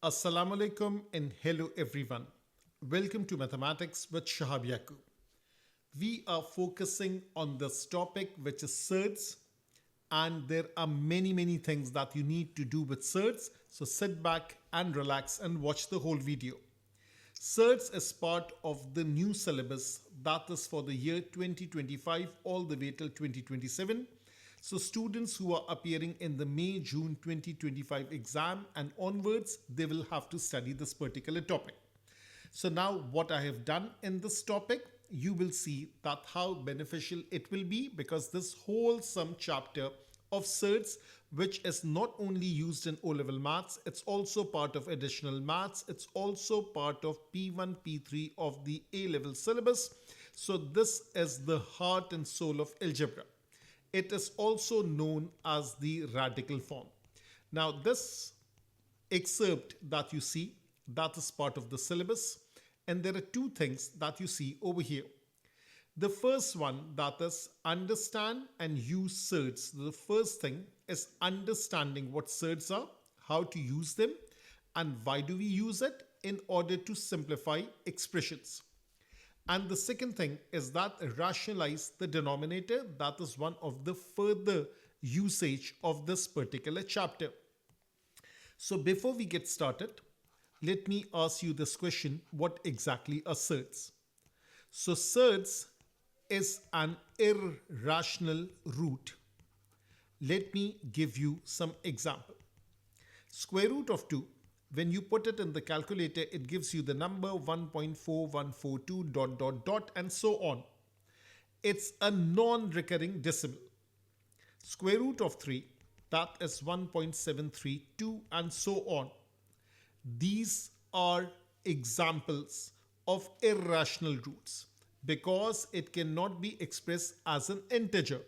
Assalamu alaikum and hello everyone. Welcome to Mathematics with Shahab Yaqub. We are focusing on this topic which is surds, and there are many things that you need to do with surds. So sit back and relax and watch the whole video. Surds is part of the new syllabus that is for the year 2025 all the way till 2027. So students who are appearing in the May-June 2025 exam and onwards, they will have to study this particular topic. So now what I have done in this topic, you will see that how beneficial it will be, because this wholesome chapter of surds, which is not only used in O-level maths, it's also part of additional maths, it's also part of P1, P3 of the A-level syllabus. So this is the heart and soul of algebra. It is also known as the radical form. Now this excerpt that you see, that is part of the syllabus, and there are two things that you see over here. The first one, that is understand and use surds. The first thing is understanding what surds are, how to use them, and why do we use it in order to simplify expressions. And the second thing is that rationalize the denominator. That is one of the further usage of this particular chapter. So before we get started, let me ask you this question: what exactly are surds? So surds is an irrational root. Let me give you some example. Square root of 2, when you put it in the calculator, it gives you the number 1.4142 ... and so on. It's a non-recurring decimal. Square root of 3, that is 1.732 and so on. These are examples of irrational roots because it cannot be expressed as an integer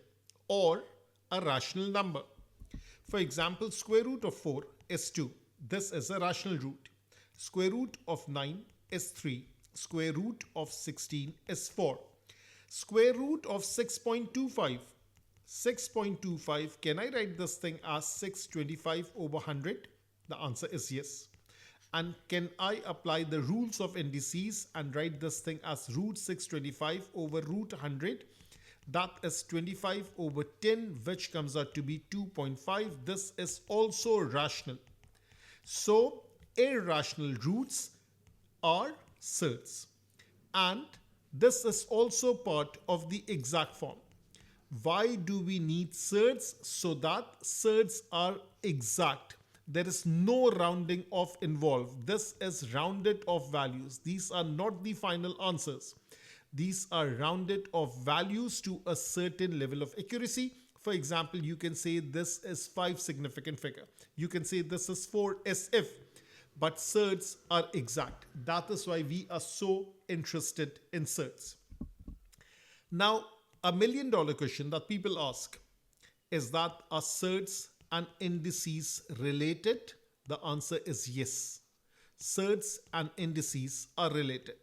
or a rational number. For example, square root of 4 is 2. This is a rational root. Square root of 9 is 3. Square root of 16 is 4. Square root of 6.25. 6.25, can I write this thing as 625 over 100? The answer is yes. And can I apply the rules of indices and write this thing as root 625 over root 100? That is 25 over 10, which comes out to be 2.5. This is also rational. So irrational roots are surds. And this is also part of the exact form. Why do we need surds? So that surds are exact. There is no rounding off involved. This is rounded off values. These are not the final answers. These are rounded off values to a certain level of accuracy. For example, you can say this is 5 significant figure. You can say this is 4 SF. But surds are exact. That is why we are so interested in surds. Now, a $1 million question that people ask is that are surds and indices related? The answer is yes. Surds and indices are related.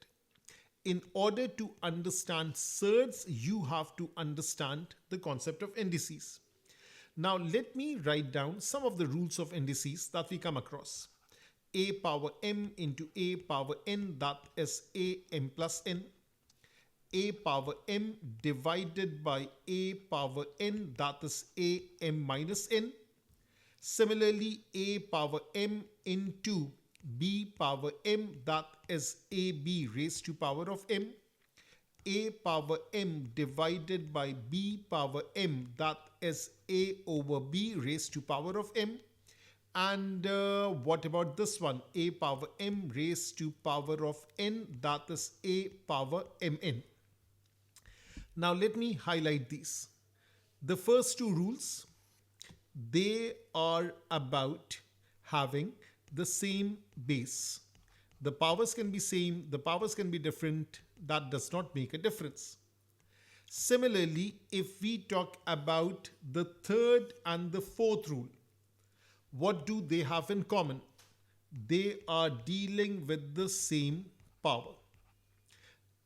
In order to understand surds, you have to understand the concept of indices. Now let me write down some of the rules of indices that we come across. A power m into a power n, that is a m plus n. A power m divided by a power n, that is a m minus n. Similarly, a power m into b power m, that is ab raised to power of m. A power m divided by b power m, that is a over b raised to power of m. And what about this one? A power m raised to power of n, that is a power mn. Now let me highlight these. The first two rules, they are about having the same base. The powers can be same, the powers can be different. That does not make a difference. Similarly, if we talk about the third and the fourth rule, what do they have in common? They are dealing with the same power.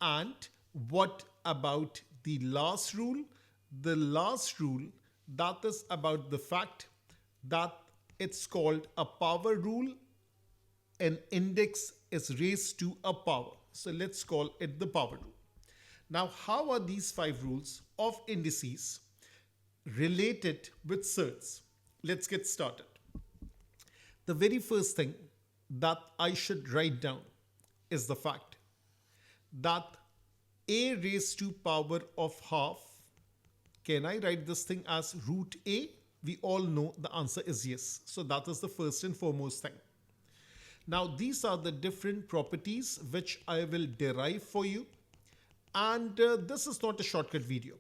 And what about the last rule? The last rule, that is about the fact that it's called a power rule an index is raised to a power. So let's call it the power rule. Now, how are these 5 rules of indices related with surds? Let's get started. The very first thing that I should write down is the fact that a raised to power of half, can I write this thing as root a? We all know the answer is yes. So that is the first and foremost thing. Now these are the different properties which I will derive for you. And this is not a shortcut video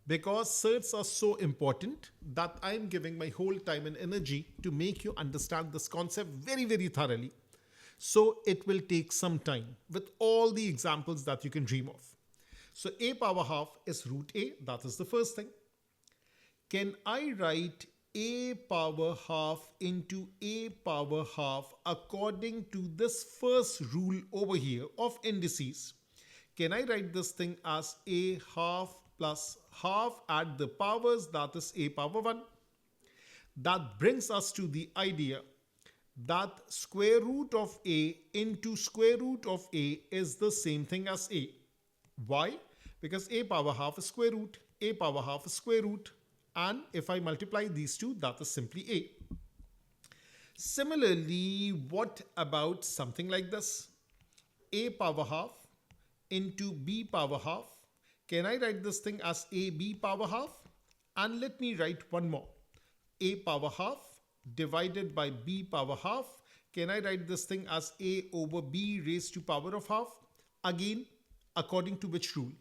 because surds are so important that I am giving my whole time and energy to make you understand this concept very, very thoroughly. So it will take some time with all the examples that you can dream of. So a power half is root a. That is the first thing. Can I write a power half into a power half according to this first rule over here of indices? Can I write this thing as a half plus half at the powers, that is a power 1? That brings us to the idea that square root of a into square root of a is the same thing as a. Why? Because a power half is square root, a power half is square root, and if I multiply these two, that is simply a. Similarly, what about something like this? A power half into b power half. Can I write this thing as ab power half? And let me write one more. A power half divided by b power half. Can I write this thing as a over b raised to power of half? Again, according to which rule?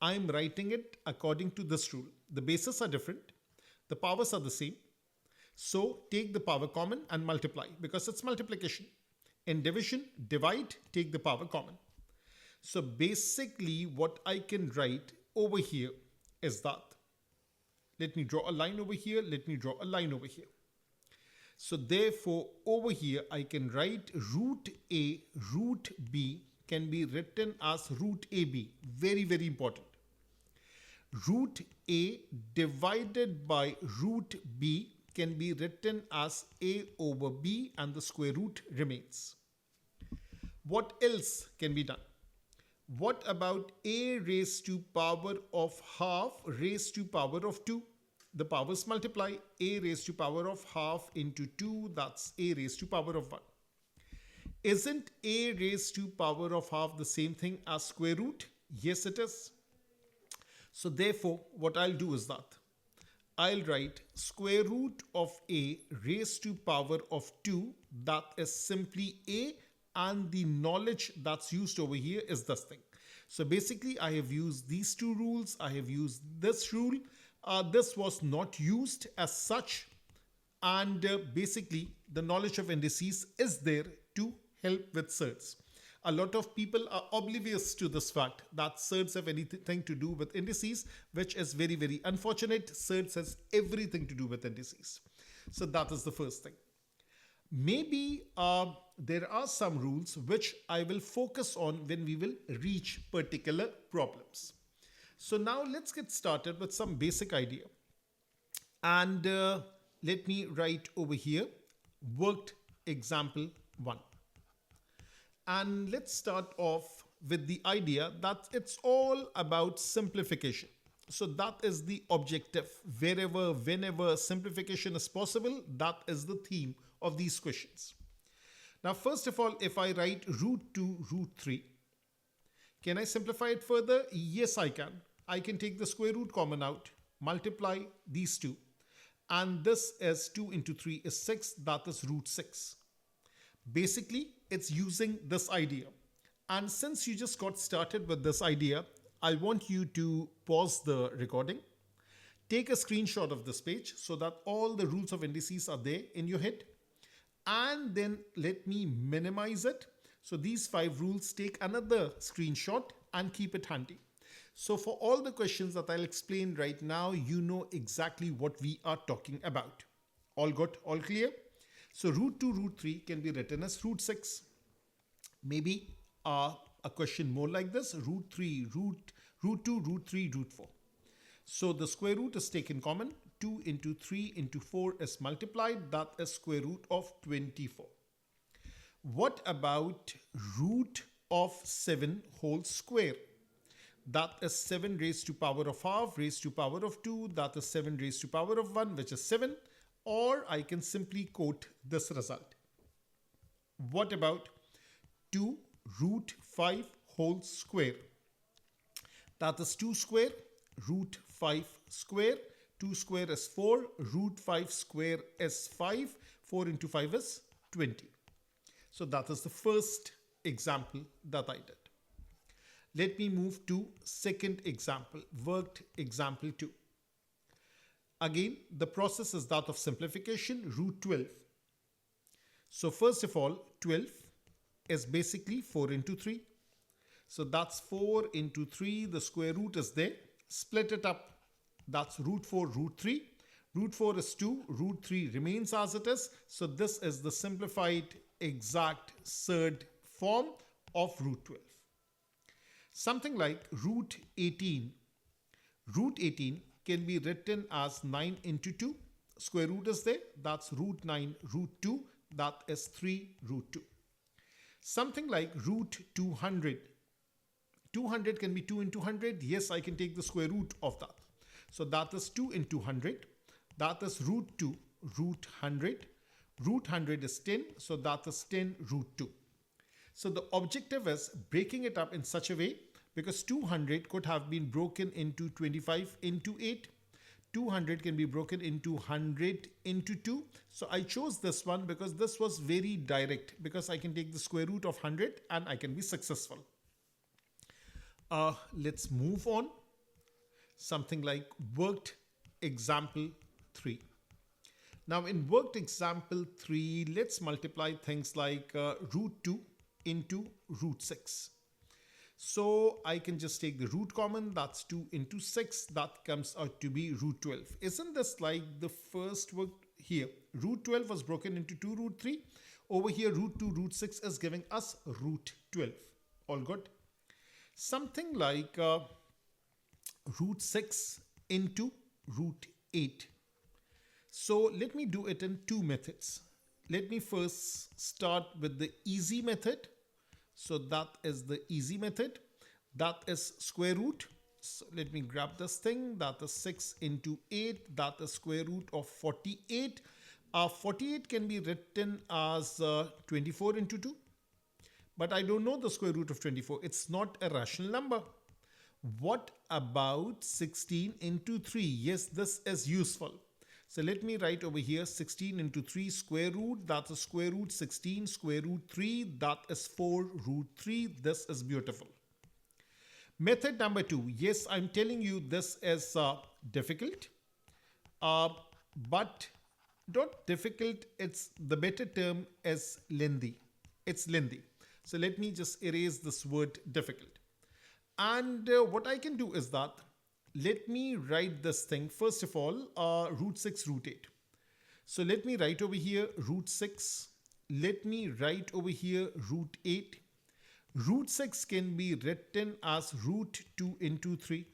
I am writing it according to this rule. The bases are different. The powers are the same. So take the power common and multiply because it's multiplication. In division, divide, take the power common. So basically what I can write over here is that. Let me draw a line over here. Let me draw a line over here. So therefore over here I can write root a, root b can be written as root ab. Very, very important. Root a divided by root b can be written as a over b and the square root remains. What else can be done? What about a raised to power of half raised to power of 2? The powers multiply. A raised to power of half into 2, that's a raised to power of 1. Isn't a raised to power of half the same thing as square root? Yes, it is. So therefore, what I'll do is that I'll write square root of a raised to power of 2, that is simply a, and the knowledge that's used over here is this thing. So basically I have used these two rules. I have used this rule. This was not used as such, and basically the knowledge of indices is there to help with surds. A lot of people are oblivious to this fact that surds have anything to do with indices, which is very, very unfortunate. Surds has everything to do with indices. So that is the first thing. Maybe there are some rules which I will focus on when we will reach particular problems. So now let's get started with some basic idea. And let me write over here worked example 1. And let's start off with the idea that it's all about simplification. So that is the objective. Wherever, whenever simplification is possible, that is the theme of these questions. Now, first of all, if I write root 2, root 3, can I simplify it further? Yes, I can. I can take the square root common out, multiply these two. And this is 2 into 3 is 6, that is root 6. Basically, it's using this idea. And since you just got started with this idea, I want you to pause the recording. Take a screenshot of this page so that all the rules of indices are there in your head. And then let me minimize it. So these 5 rules, take another screenshot and keep it handy. So for all the questions that I'll explain right now, you know exactly what we are talking about. All good? All clear? So root 2, root 3 can be written as root 6. Maybe a question more like this, root 3, root 2, root 3, root 4. So the square root is taken common. 2 into 3 into 4 is multiplied. That is square root of 24. What about root of 7 whole square? That is 7 raised to power of half raised to power of 2. That is 7 raised to power of 1, which is 7. Or I can simply quote this result. What about 2 root 5 whole square? That is 2 square root 5 square. 2 square is 4. Root 5 square is 5. 4 into 5 is 20. So that is the first example that I did. Let me move to second example, worked example 2. Again, the process is that of simplification, root 12. So first of all, 12 is basically 4 into 3. So that's 4 into 3, the square root is there. Split it up, that's root 4, root 3. Root 4 is 2, root 3 remains as it is. So this is the simplified exact surd form of root 12. Something like root 18. Root 18 can be written as 9 into 2. Square root is there. That's root 9 root 2. That is 3 root 2. Something like root 200. 200 can be 2 into 100. Yes, I can take the square root of that. So that is 2 into 100. That is root 2 root 100. Root 100 is 10. So that is 10 root 2. So the objective is breaking it up in such a way, because 200 could have been broken into 25 into 8. 200 can be broken into 100 into 2. So I chose this one because this was very direct, because I can take the square root of 100 and I can be successful. Let's move on. Something like worked example 3. Now in worked example 3, let's multiply things like root 2 into root 6. So I can just take the root common, that's 2 into 6, that comes out to be root 12. Isn't this like the first work here? Root 12 was broken into 2 root 3. Over here root 2 root 6 is giving us root 12. All good. Something like root 6 into root 8. So let me do it in two methods. Let me first start with the easy method. So that is the easy method. That is square root. So let me grab this thing. That is 6 into 8. That is square root of 48. 48 can be written as 24 into 2. But I don't know the square root of 24. It's not a rational number. What about 16 into 3? Yes, this is useful. So let me write over here 16 into 3 square root. That is square root 16 square root 3. That is 4 root 3. This is beautiful. Method number 2. Yes, I'm telling you this is difficult. But not difficult. It's the better term is lengthy. It's lengthy. So let me just erase this word difficult. And what I can do is that let me write this thing. First of all, root 6, root 8. So let me write over here root 6. Let me write over here root 8. Root 6 can be written as root 2 into 3.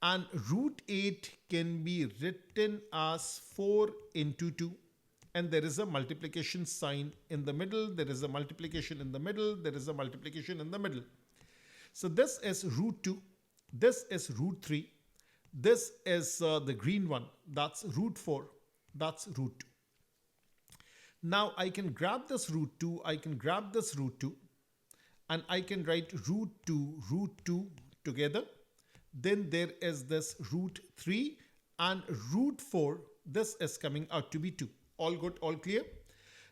And root 8 can be written as 4 into 2. And there is a multiplication sign in the middle. There is a multiplication in the middle. There is a multiplication in the middle. So this is root 2. This is root 3. This is the green one. That's root 4. That's root 2. Now I can grab this root 2. I can grab this root 2. And I can write root 2 together. Then there is this root 3 and root 4. This is coming out to be 2. All good, all clear.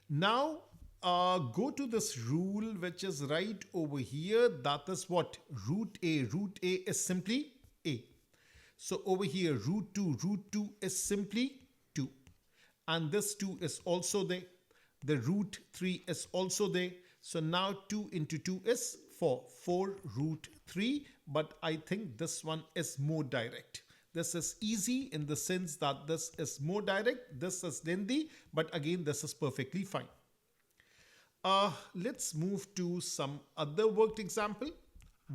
Now go to this rule which is right over here. That is what? Root A. Root A is simply A. So over here root 2 is simply 2. And this 2 is also there. The root 3 is also there. So now 2 into 2 is 4. 4 root 3. But I think this one is more direct. This is easy in the sense that this is more direct. This is lengthy. But again, this is perfectly fine. Let's move to some other worked example.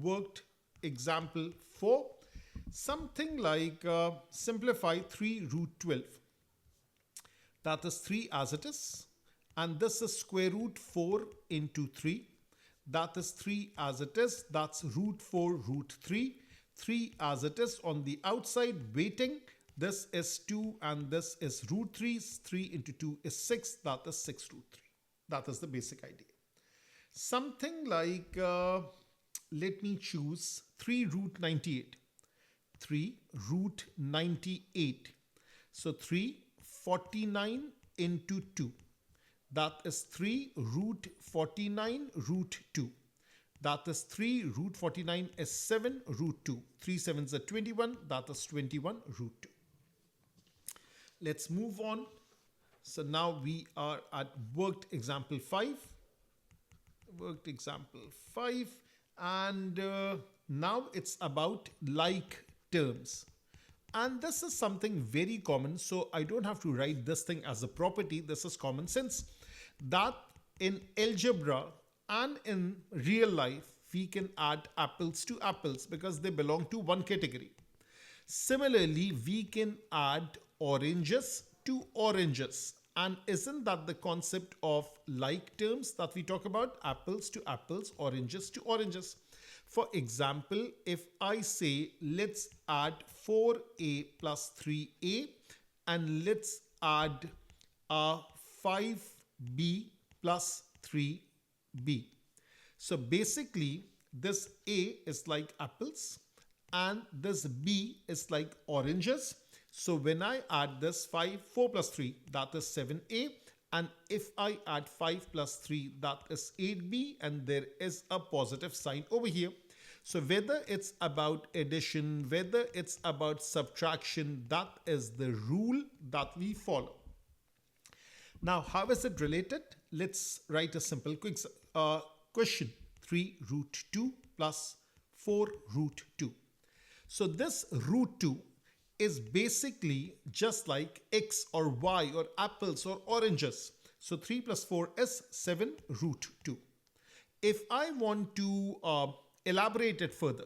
Worked example 4. Something like simplify 3 root 12. That is 3 as it is. and this is square root 4 into 3. That is 3 as it is. That's root 4 root 3. 3 as it is on the outside waiting. This is 2 and this is root 3. 3 into 2 is 6. That is 6 root 3. That is the basic idea. Something like, let me choose 3 root 98. 3 root 98. So 349 into 2. That is 3 root 49 root 2. That is 3 root 49 is 7 root 2. 3 sevens are 21. That is 21 root 2. Let's move on. So now we are at worked example 5. Worked example 5. And now it's about like terms. And this is something very common. So I don't have to write this thing as a property. This is common sense. That in algebra and in real life, we can add apples to apples because they belong to one category. Similarly, we can add oranges to oranges. And isn't that the concept of like terms that we talk about? Apples to apples, oranges to oranges. For example, if I say let's add 4a plus 3a and let's add 5b plus 3b. So basically this a is like apples and this b is like oranges. So when I add this 4 plus 3, that is 7a. And if I add 5 plus 3, that is 8b. And there is a positive sign over here. So whether it's about addition, whether it's about subtraction, that is the rule that we follow. Now, how is it related? Let's write a simple quick question. 3 root 2 plus 4 root 2. So this root 2 is basically just like x or y or apples or oranges. So 3 plus 4 is 7 root 2. If I want to elaborate it further,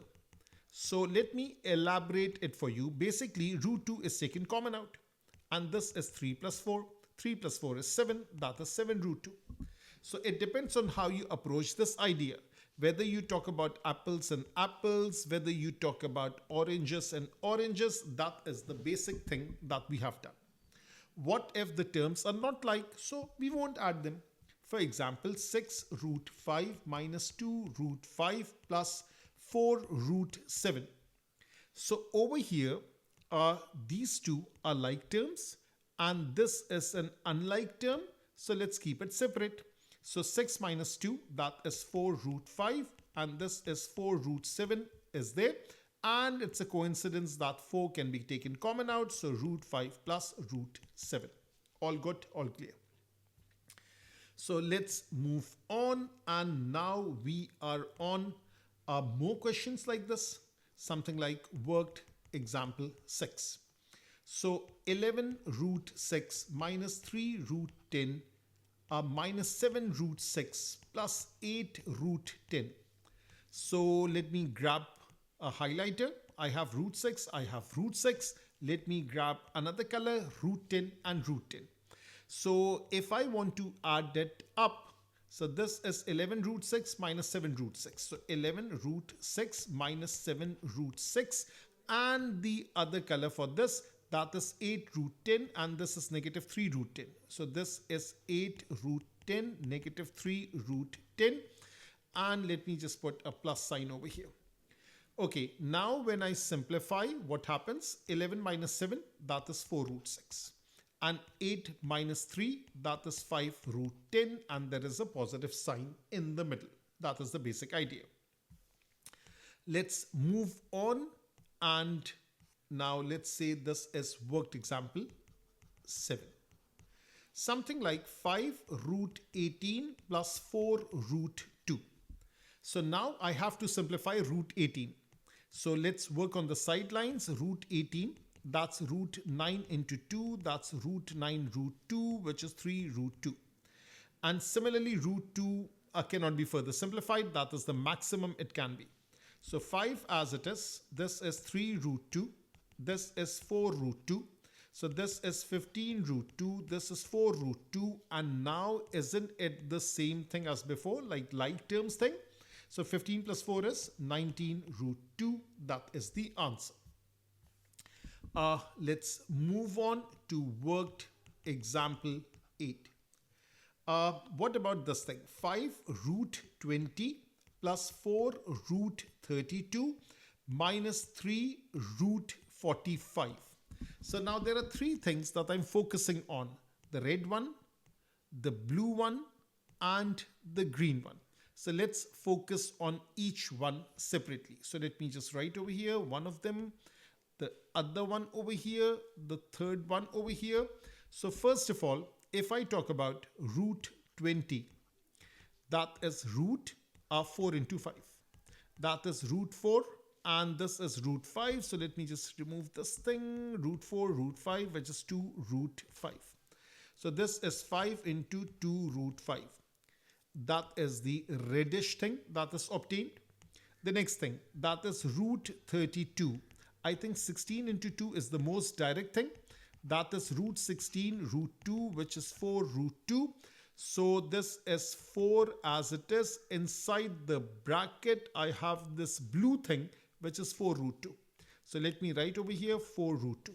so let me elaborate it for you. Basically, root 2 is taken common out. And this is 3 plus 4. 3 plus 4 is 7. That is 7 root 2. So it depends on how you approach this idea. Whether you talk about apples and apples, whether you talk about oranges and oranges, that is the basic thing that we have done. What if the terms are not like? So we won't add them. For example, 6 root 5 minus 2 root 5 plus 4 root 7. So over here, these two are like terms and this is an unlike term. So let's keep it separate. So 6 minus 2, that is 4 root 5 and this is 4 root 7 is there. And it's a coincidence that 4 can be taken common out. So root 5 plus root 7. All good, all clear. So let's move on. And now we are on more questions like this. Something like worked example 6. So 11 root 6 minus 3 root 10 minus 7 root 6 plus 8 root 10. So let me grab a highlighter. I have root 6. I have root 6. Let me grab another color, root 10 and root 10. So if I want to add it up, so this is 11 root 6 minus 7 root 6. So 11 root 6 minus 7 root 6. And the other color for this, that is 8 root 10 and this is negative 3 root 10. So this is 8 root 10 negative 3 root 10. And let me just put a plus sign over here. Okay, now when I simplify, what happens? 11 minus 7, that is 4 root 6. And 8 minus 3, that is 5 root 10. And there is a positive sign in the middle. That is the basic idea. Let's move on and now let's say this is worked example 7. Something like 5 root 18 plus 4 root 2. So now I have to simplify root 18. So let's work on the sidelines. Root 18, that's root 9 into 2. That's root 9 root 2, which is 3 root 2. And similarly, root 2 cannot be further simplified. That is the maximum it can be. So 5 as it is, this is 3 root 2. This is 4 root 2. So this is 15 root 2, this is 4 root 2, and now isn't it the same thing as before, like terms thing? So 15 plus 4 is 19 root 2. That is the answer. Let's move on to worked example 8. What about this thing? 5 root 20 plus 4 root 32 minus 3 root 45. So now there are three things that I'm focusing on: the red one, the blue one, and the green one. So let's focus on each one separately. So let me just write over here one of them, the other one over here, the third one over here. So first of all, if I talk about root 20, that is root 4 into 5. That is root 4, and this is root 5. So let me just remove this thing, root 4, root 5, which is 2 root 5. So this is 5 into 2 root 5. That is the reddish thing that is obtained. The next thing, that is root 32. I think 16 into 2 is the most direct thing. That is root 16 root 2, which is 4 root 2. So this is 4 as it is. Inside the bracket, I have this blue thing, which is 4 root 2. So let me write over here 4 root 2.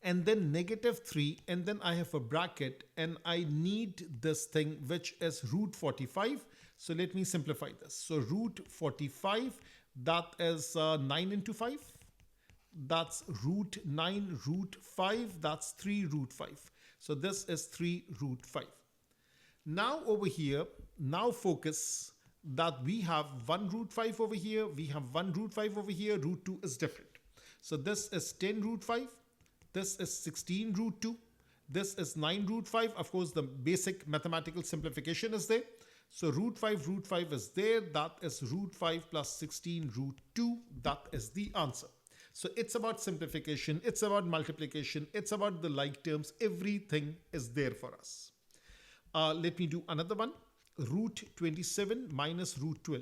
And then negative 3, and then I have a bracket, and I need this thing, which is root 45. So let me simplify this. So root 45, that is 9 into 5. That's root 9 root 5. That's 3 root 5. So this is 3 root 5. Now over here, now focus that we have 1 root 5 over here. We have 1 root 5 over here. Root 2 is different. So this is 10 root 5. This is 16 root 2. This is 9 root 5. Of course, the basic mathematical simplification is there. So root 5 is there. That is root 5 plus 16 root 2. That is the answer. So it's about simplification. It's about multiplication. It's about the like terms. Everything is there for us. Let me do another one. Root 27 minus root 12.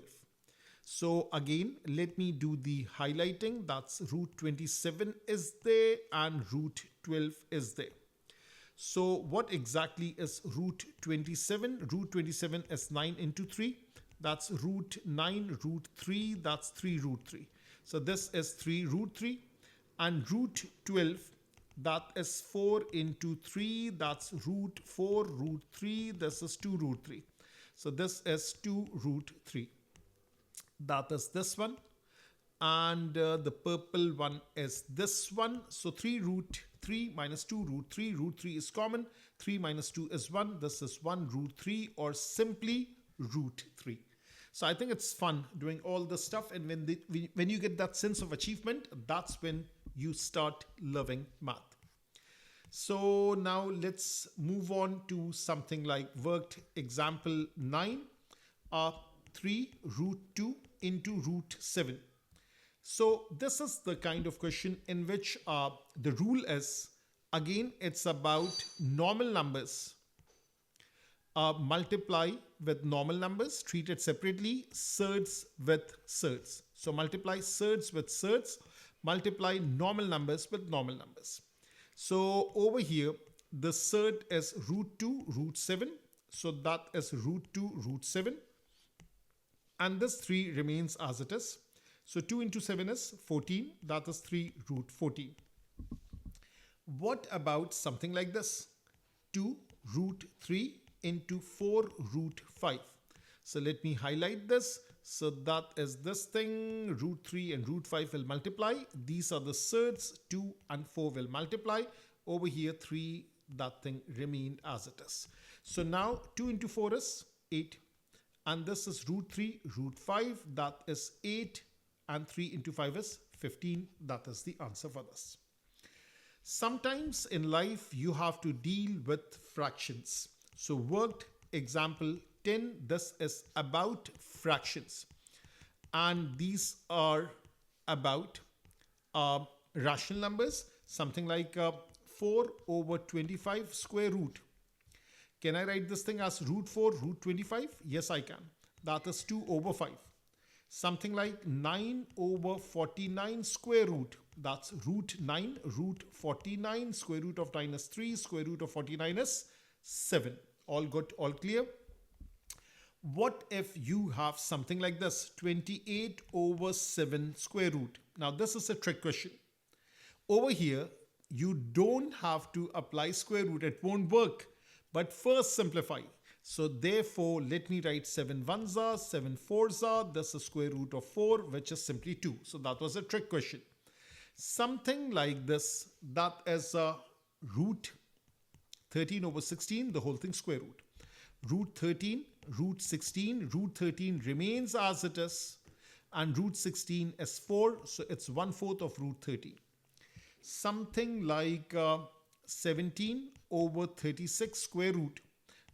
So again, let me do the highlighting. That's root 27 is there and root 12 is there. So what exactly is root 27? Root 27 is 9 into 3. That's root 9 root 3. That's 3 root 3. So this is 3 root 3. And root 12, that is 4 into 3. That's root 4 root 3. This is 2 root 3. So this is 2 root 3. That is this one. And the purple one is this one. So 3 root 3 minus 2 root 3. Root 3 is common. 3 minus 2 is 1. This is 1 root 3 or simply root 3. So I think it's fun doing all this stuff. And when you get that sense of achievement, that's when you start loving math. So now let's move on to something like worked example 9. 3 root 2 into root 7. So this is the kind of question in which the rule is, again, it's about normal numbers. Multiply with normal numbers, treat it separately, surds with surds. So multiply surds with surds, multiply normal numbers with normal numbers. So over here, the surd is root 2 root 7. So that is root 2 root 7. And this 3 remains as it is. So 2 into 7 is 14. That is 3 root 14. What about something like this? 2 root 3 into 4 root 5. So let me highlight this. So that is this thing. Root 3 and root 5 will multiply. These are the surds. 2 and 4 will multiply. Over here 3, that thing remained as it is. So now 2 into 4 is 8. And this is root 3 root 5. That is 8. And 3 into 5 is 15. That is the answer for this. Sometimes in life you have to deal with fractions. So worked example 10, this is about fractions. And these are about rational numbers, something like 4 over 25 square root. Can I write this thing as root 4 root 25? Yes, I can. That is 2 over 5. Something like 9 over 49 square root. That's root 9, root 49, square root of 9 is 3, square root of 49 is 7. All good, all clear? What if you have something like this, 28 over 7 square root? Now this is a trick question. Over here, you don't have to apply square root, it won't work. But first simplify. So therefore, let me write 7 ones are, 7 fours are, this is square root of 4, which is simply 2. So that was a trick question. Something like this, that is root 13 over 16, the whole thing square root. Root 13, root 16, root 13 remains as it is, and root 16 is 4, so it's 1/4 of root 13. Something like 17 over 36 square root,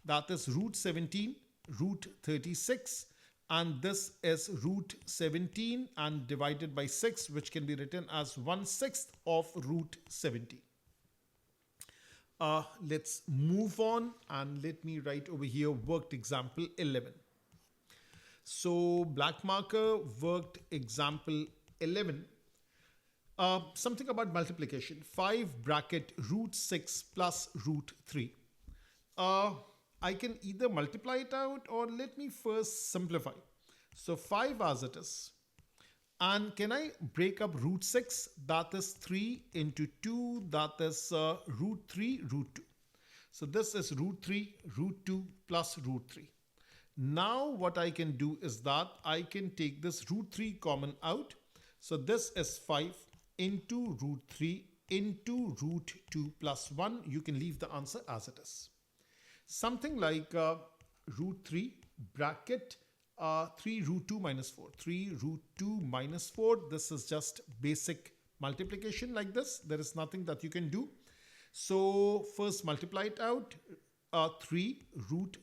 that is root 17, root 36, and this is root 17 and divided by 6, which can be written as 1/6 of root 17. Let's move on and let me write over here worked example 11. So black marker, worked example 11. Something about multiplication. 5 bracket root 6 plus root 3. I can either multiply it out or let me first simplify. So 5 as it is. And can I break up root 6? That is 3 into 2. That is root 3, root 2. So this is root 3, root 2 plus root 3. Now what I can do is that I can take this root 3 common out. So this is 5 into root 3 into root 2 plus 1. You can leave the answer as it is. Something like root 3 bracket 3 root 2 minus 4. 3 root 2 minus 4. This is just basic multiplication like this. There is nothing that you can do. So first multiply it out. 3 root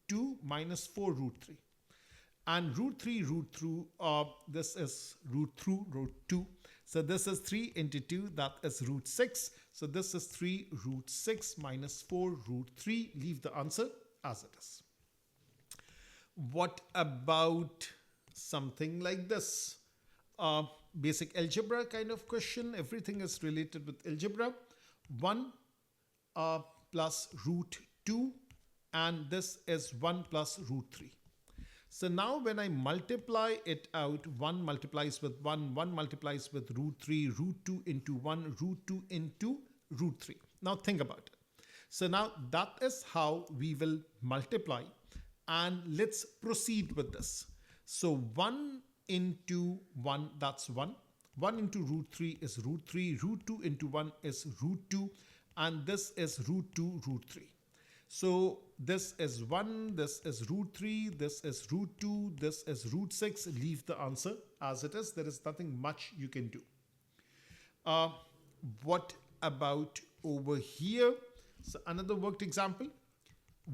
2 minus 4 root 3. And root 3 root 2, this is root 2. So this is 3 into 2, that is root 6. So this is 3 root 6 minus 4 root 3. Leave the answer as it is. What about something like this? Basic algebra kind of question. Everything is related with algebra. 1 plus root 2, and this is 1 plus root 3. So now when I multiply it out, 1 multiplies with 1, 1 multiplies with root 3, root 2 into 1, root 2 into root 3. Now think about it. So now that is how we will multiply, and let's proceed with this. So 1 into 1, that's 1. 1 into root 3 is root 3, root 2 into 1 is root 2, and this is root 2, root 3. So this is 1, this is root 3, this is root 2, this is root 6. Leave the answer as it is. There is nothing much you can do. What about over here? So another worked example.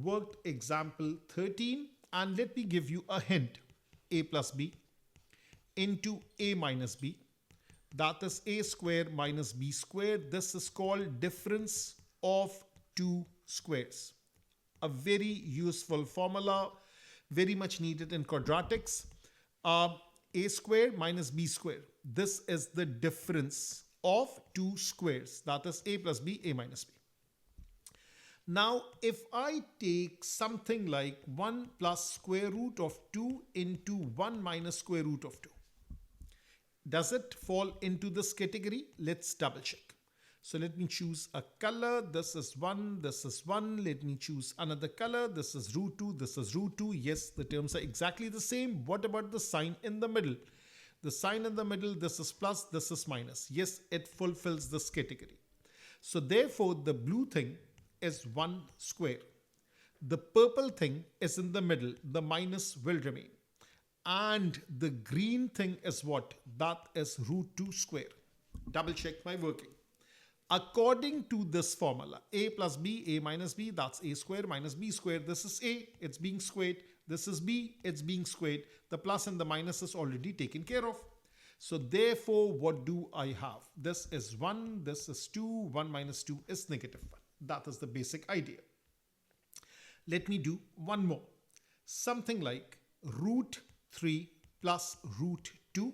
Worked example 13. And let me give you a hint. A plus B into A minus B. That is A square minus B square. This is called difference of two squares. A very useful formula, very much needed in quadratics. A square minus B square. This is the difference of two squares. That is A plus B, A minus B. Now, if I take something like 1 plus square root of 2 into 1 minus square root of 2. Does it fall into this category? Let's double check. So let me choose a color. This is 1, this is 1. Let me choose another color. This is root 2, this is root 2. Yes, the terms are exactly the same. What about the sign in the middle? The sign in the middle, this is plus, this is minus. Yes, it fulfills this category. So therefore, the blue thing is 1 square. The purple thing is in the middle. The minus will remain. And the green thing is what? That is root 2 square. Double check my working. According to this formula, A plus B, A minus B, that's A square minus B square. This is A, it's being squared. This is B, it's being squared. The plus and the minus is already taken care of. So therefore, what do I have? This is 1, this is 2, 1 minus 2 is negative 1. That is the basic idea. Let me do one more. Something like root 3 plus root 2,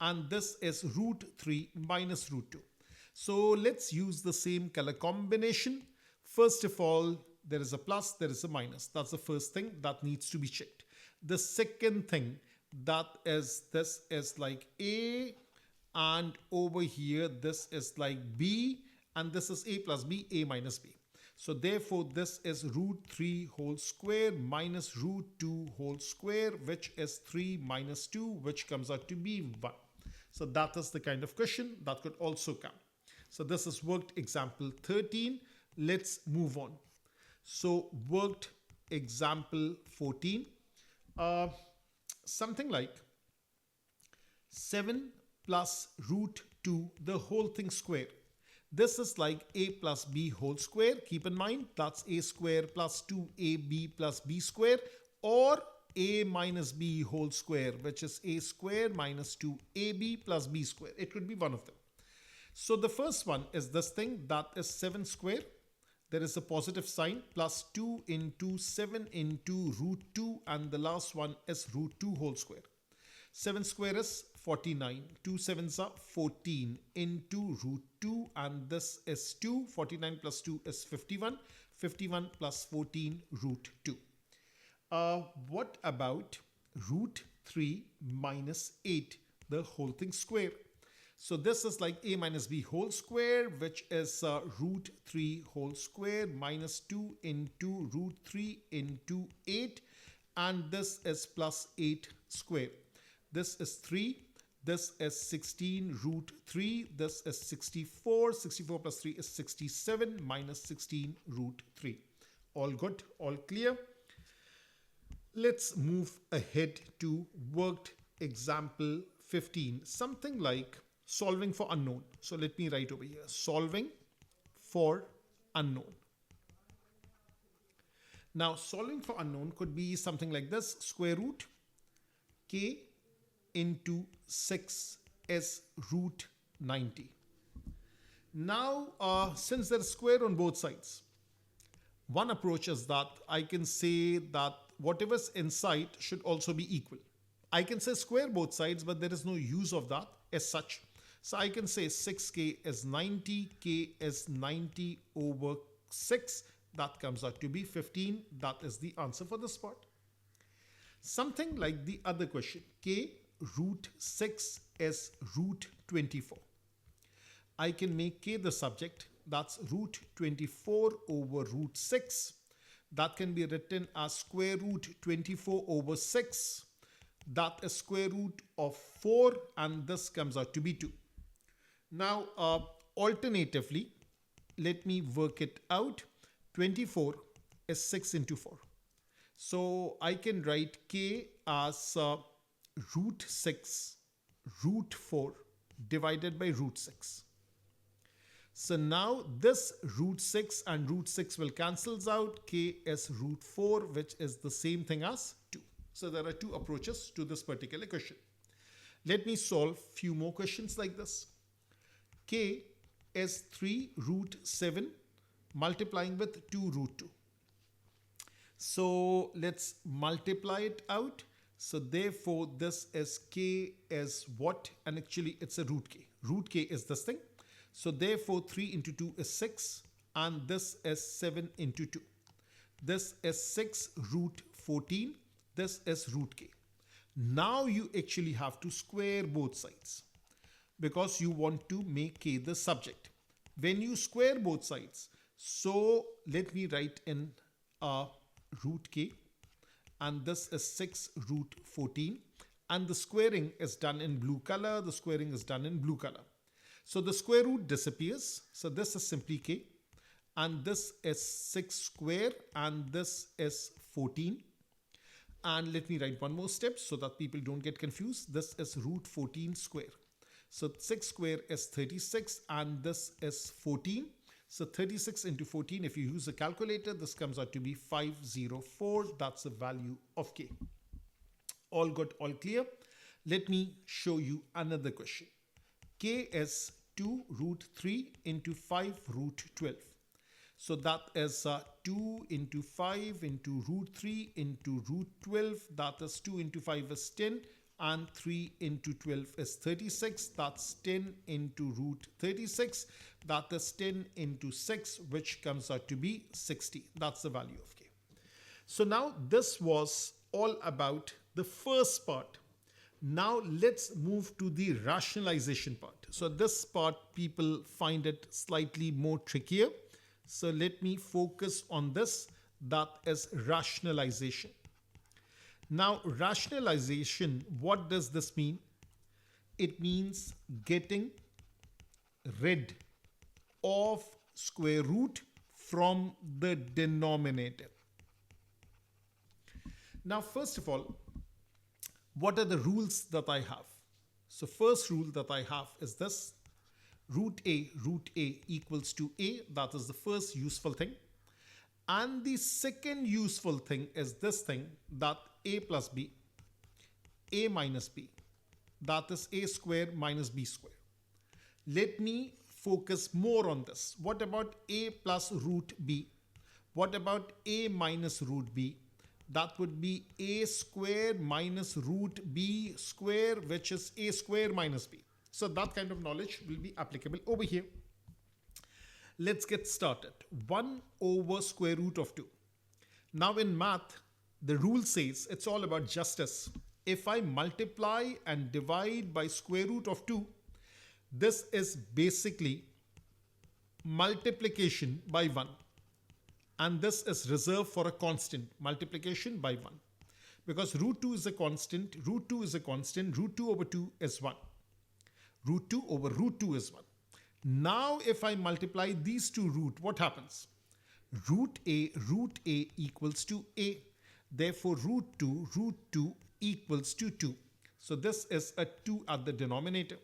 and this is root 3 minus root 2. So let's use the same color combination. First of all, there is a plus, there is a minus. That's the first thing that needs to be checked. The second thing, that is, this is like A, and over here this is like B, and this is A plus B, A minus B. So therefore this is root 3 whole square minus root 2 whole square, which is 3 minus 2, which comes out to be 1. So that is the kind of question that could also come. So this is worked example 13. Let's move on. So worked example 14. Something like 7 plus root 2, the whole thing square. This is like A plus B whole square. Keep in mind that's A square plus 2AB plus B square, or A minus B whole square, which is A square minus 2AB plus B square. It could be one of them. So the first one is this thing, that is 7 square. There is a positive sign, plus 2 into 7 into root 2, and the last one is root 2 whole square. 7 square is 49. 2 sevens are 14 into root 2, and this is 2. 49 plus 2 is 51. 51 plus 14 root 2. What about root 3 minus 8, the whole thing square? So this is like A minus B whole square, which is root 3 whole square minus 2 into root 3 into 8, and this is plus 8 square. This is 3. This is 16 root 3. This is 64. 64 plus 3 is 67 minus 16 root 3. All good? All clear? Let's move ahead to worked example 15. Something like solving for unknown. So let me write over here. Solving for unknown. Now solving for unknown could be something like this. Square root k into 6 is root 90. Now since there is square on both sides, one approach is that I can say that whatever's inside should also be equal. I can say square both sides, but there is no use of that as such. So I can say 6k is 90, k is 90 over 6. That comes out to be 15. That is the answer for this part. Something like the other question, k root 6 is root 24. I can make k the subject, that's root 24 over root 6. That can be written as square root 24 over 6. That is square root of 4, and this comes out to be 2. Now, alternatively, let me work it out. 24 is 6 into 4. So I can write k as root 6 root 4 divided by root 6. So now this root 6 and root 6 will cancels out. K is root 4, which is the same thing as 2. So there are two approaches to this particular question. Let me solve few more questions like this. K is 3 root 7 multiplying with 2 root 2. So let's multiply it out. So therefore this is k is what? And actually it's a root k. Root k is this thing. So therefore 3 into 2 is 6, and this is 7 into 2. This is 6 root 14. This is root k. Now you actually have to square both sides because you want to make k the subject. When you square both sides, so let me write in root k, and this is 6 root 14, and the squaring is done in blue color. The squaring is done in blue color. So the square root disappears. So this is simply k, and this is 6 square, and this is 14. And let me write one more step so that people don't get confused. This is root 14 square. So 6 square is 36, and this is 14. So 36 into 14, if you use a calculator, this comes out to be 504. That's the value of k. All good, all clear? Let me show you another question. K is 2 root 3 into 5 root 12. So that is 2 into 5 into root 3 into root 12. That is 2 into 5 is 10. and 3 into 12 is 36. That's 10 into root 36. That is 10 into 6, which comes out to be 60. That's the value of k. So now this was all about the first part. Now let's move to the rationalization part. So this part people find it slightly more trickier. So let me focus on this. That is rationalization. Now rationalization, what does this mean? It means getting rid of square root from the denominator. Now first of all, what are the rules that I have? So first rule that I have is this: root A equals to A. That is the first useful thing. And the second useful thing is this thing, that A plus B, A minus B, that is A square minus B square. Let me focus more on this. What about A plus root B? What about A minus root B? That would be A square minus root B square, which is A square minus B. So that kind of knowledge will be applicable over here. Let's get started. 1 over square root of 2. Now in math, the rule says it's all about justice. If I multiply and divide by square root of 2, this is basically multiplication by 1. And this is reserved for a constant, multiplication by 1. Because root 2 is a constant, root 2 is a constant, root 2 over 2 is 1. Root 2 over root 2 is 1. Now if I multiply these two roots, what happens? Root A equals to A. Therefore root 2 equals to 2. So this is a 2 at the denominator.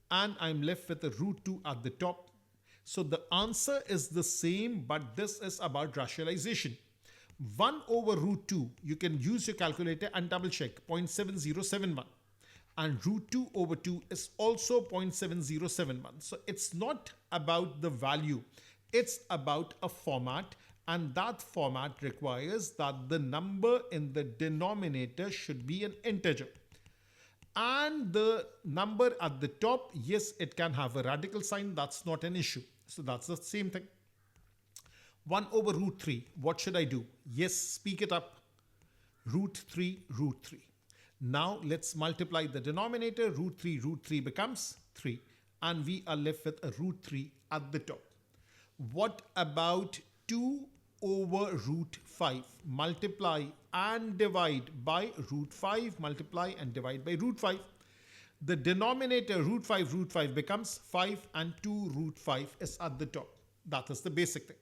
And I'm left with a root 2 at the top. So the answer is the same, but this is about rationalization. 1 over root 2, you can use your calculator and double check, 0.7071. And root 2 over 2 is also 0.7071. So it's not about the value. It's about a format. And that format requires that the number in the denominator should be an integer. And the number at the top, yes, it can have a radical sign. That's not an issue. So that's the same thing. 1 over root 3. What should I do? Yes, speak it up. Root 3. Now let's multiply the denominator. Root 3 becomes 3. And we are left with a root 3 at the top. What about 2 over root 5? Multiply and divide by root 5. Multiply and divide by root 5. The denominator root 5 becomes 5, and 2 root 5 is at the top. That is the basic thing.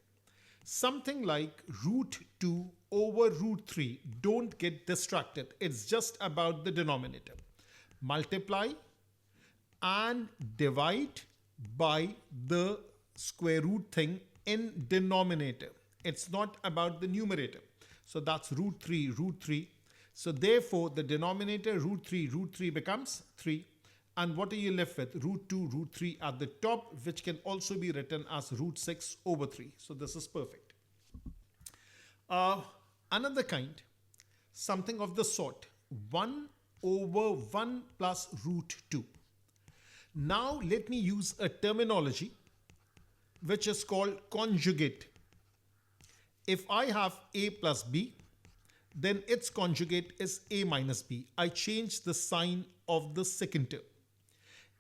Something like root 2 over root 3. Don't get distracted. It's just about the denominator. Multiply and divide by the square root thing in denominator. It's not about the numerator. So that's root 3. So therefore the denominator root 3 becomes 3. And what are you left with? Root 2, root 3 at the top, which can also be written as root 6 over 3. So this is perfect. Another kind, something of the sort, 1 over 1 plus root 2. Now let me use a terminology which is called conjugate. If I have A plus B, then its conjugate is A minus B. I change the sign of the second term.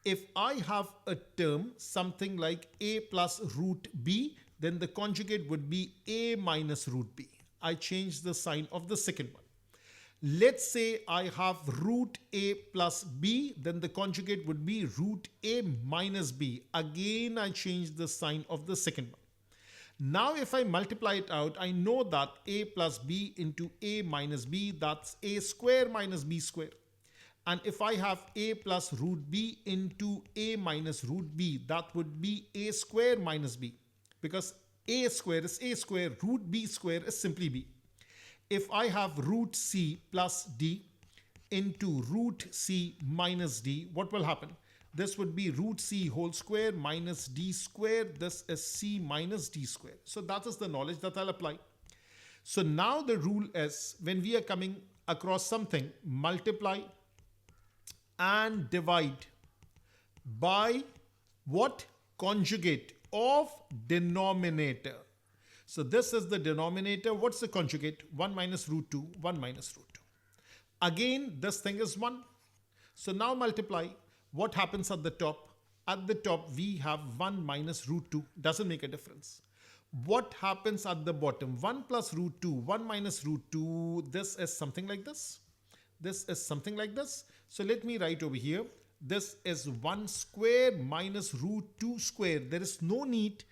If I have a term, something like A plus root B, then the conjugate would be A minus root B. I change the sign of the second one. Let's say I have root A plus B, then the conjugate would be root A minus B. Again, I change the sign of the second one. Now, if I multiply it out, I know that A plus B into A minus B, that's A square minus B square. And if I have A plus root B into A minus root B, that would be A square minus B. Because A square is A square, root B square is simply B. If I have root C plus D into root C minus D, what will happen? This would be root C whole square minus D square. This is C minus D square. So that is the knowledge that I'll apply. So now the rule is, when we are coming across something, multiply and divide by what? Conjugate of denominator. So this is the denominator. What's the conjugate? 1 minus root 2, 1 minus root 2. Again, this thing is 1. So now multiply. What happens at the top? At the top, we have 1 minus root 2. Doesn't make a difference. What happens at the bottom? 1 plus root 2, 1 minus root 2. This is something like this. This is something like this. So let me write over here. This is 1 square minus root 2 square. There is no need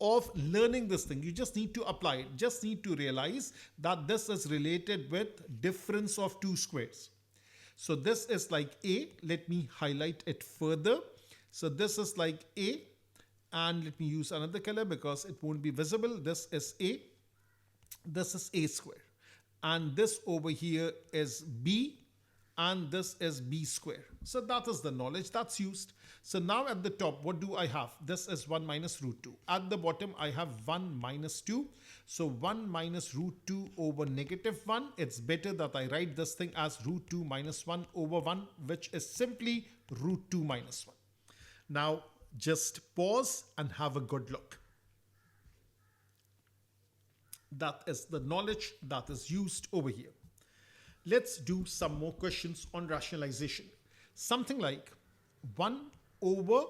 of learning this thing. You just need to apply it. Just need to realize that this is related with difference of two squares. So this is like A. Let me highlight it further. So this is like A. And let me use another color because it won't be visible. This is A. This is A square. And this over here is B. And this is B square. So that is the knowledge that's used. So now at the top, what do I have? This is 1 minus root 2. At the bottom, I have 1 minus 2. So 1 minus root 2 over negative 1. It's better that I write this thing as root 2 minus 1 over 1, which is simply root 2 minus 1. Now, just pause and have a good look. That is the knowledge that is used over here. Let's do some more questions on rationalization. Something like 1 over,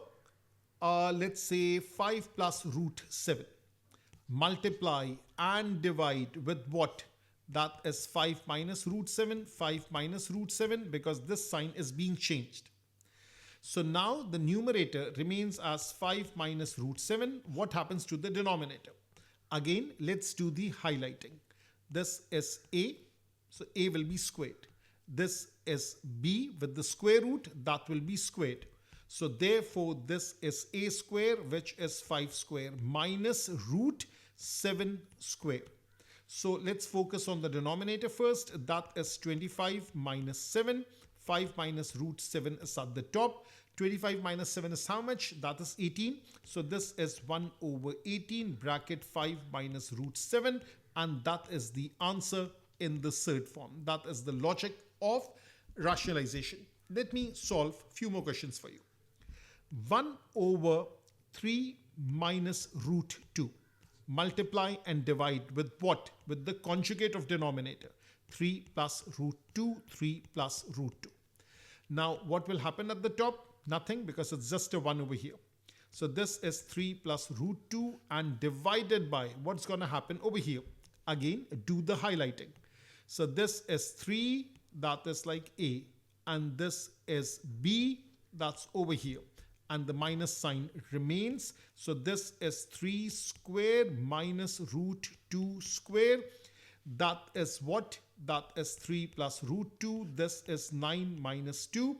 let's say 5 plus root 7. Multiply and divide with what? That is 5 minus root 7, 5 minus root 7, because this sign is being changed. So now the numerator remains as 5 minus root 7. What happens to the denominator? Again, let's do the highlighting. This is A. So A will be squared. This is B with the square root, that will be squared. So therefore, this is A square, which is 5 square, minus root 7 square. So let's focus on the denominator first. That is 25 minus 7. 5 minus root 7 is at the top. 25 minus 7 is how much? That is 18. So this is 1 over 18 bracket 5 minus root 7. And that is the answer in the third form. That is the logic of rationalization. Let me solve a few more questions for you. 1 over 3 minus root 2. Multiply and divide with what? With the conjugate of denominator. 3 plus root 2, 3 plus root 2. Now, what will happen at the top? Nothing, because it's just a 1 over here. So this is 3 plus root 2 and divided by what's going to happen over here. Again, do the highlighting. So this is 3, that is like A, and this is B, that's over here. And the minus sign remains. So this is 3 square minus root 2 square. That is what? That is 3 plus root 2. This is 9 minus 2.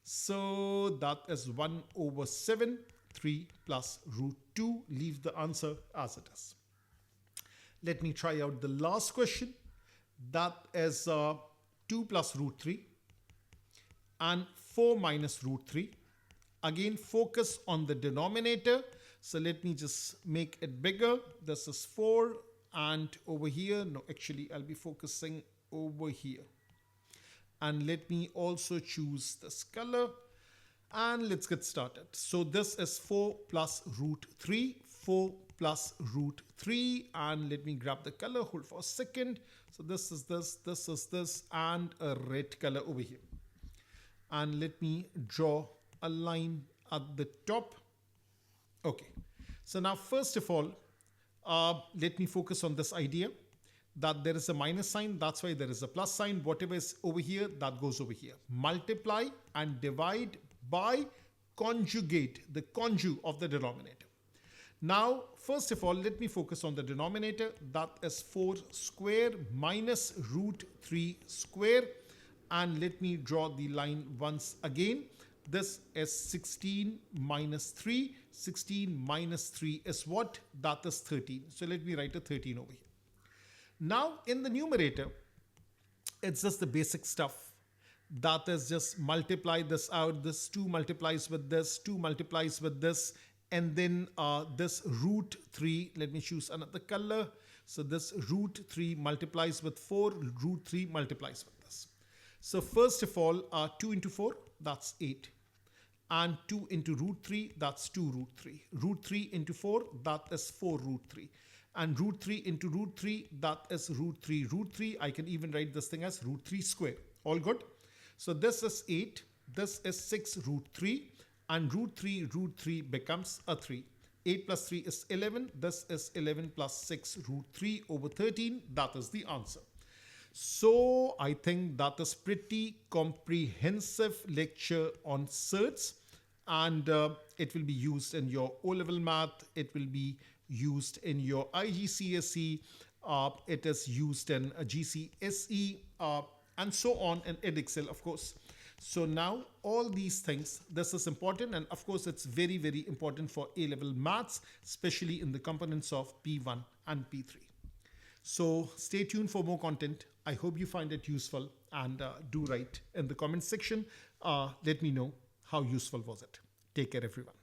So that is 1 over 7. 3 plus root 2. Leave the answer as it is. Let me try out the last question. That is 2 plus root 3 and 4 minus root 3. Again, focus on the denominator. So let me just make it bigger. This is 4 and over here. No, actually, I'll be focusing over here. And let me also choose this color. And let's get started. So this is 4 plus root 3. 4 plus root 3. And let me grab the color. Hold for a second. So this is this, and a red color over here. And let me draw a line at the top. Okay. So now, first of all, let me focus on this idea that there is a minus sign. That's why there is a plus sign. Whatever is over here, that goes over here. Multiply and divide by conjugate, the conjugate of the denominator. Now, first of all, let me focus on the denominator. That is 4 square minus root 3 square. And let me draw the line once again. This is 16 minus 3. 16 minus 3 is what? That is 13. So let me write a 13 over here. Now, in the numerator, it's just the basic stuff. That is just multiply this out. This 2 multiplies with this, 2 multiplies with this. And then this root 3, let me choose another color. So this root 3 multiplies with 4, root 3 multiplies with this. So first of all, 2 into 4, that's 8. And 2 into root 3, that's 2 root 3. Root 3 into 4, that is 4 root 3. And root 3 into root 3, that is root 3 root 3. I can even write this thing as root 3 square. All good? So this is 8, this is 6 root 3, and root 3 becomes a 3. 8 plus 3 is 11. This is 11 plus 6 root 3 over 13. That is the answer. So I think that is pretty comprehensive lecture on surds, and it will be used in your O-level math. It will be used in your IGCSE. It is used in GCSE and so on in Igcse, of course. So now all these things, this is important, and of course it's very, very important for A-level maths, especially in the components of P1 and P3. So stay tuned for more content. I hope you find it useful, and do write in the comment section. Let me know how useful was it. Take care, everyone.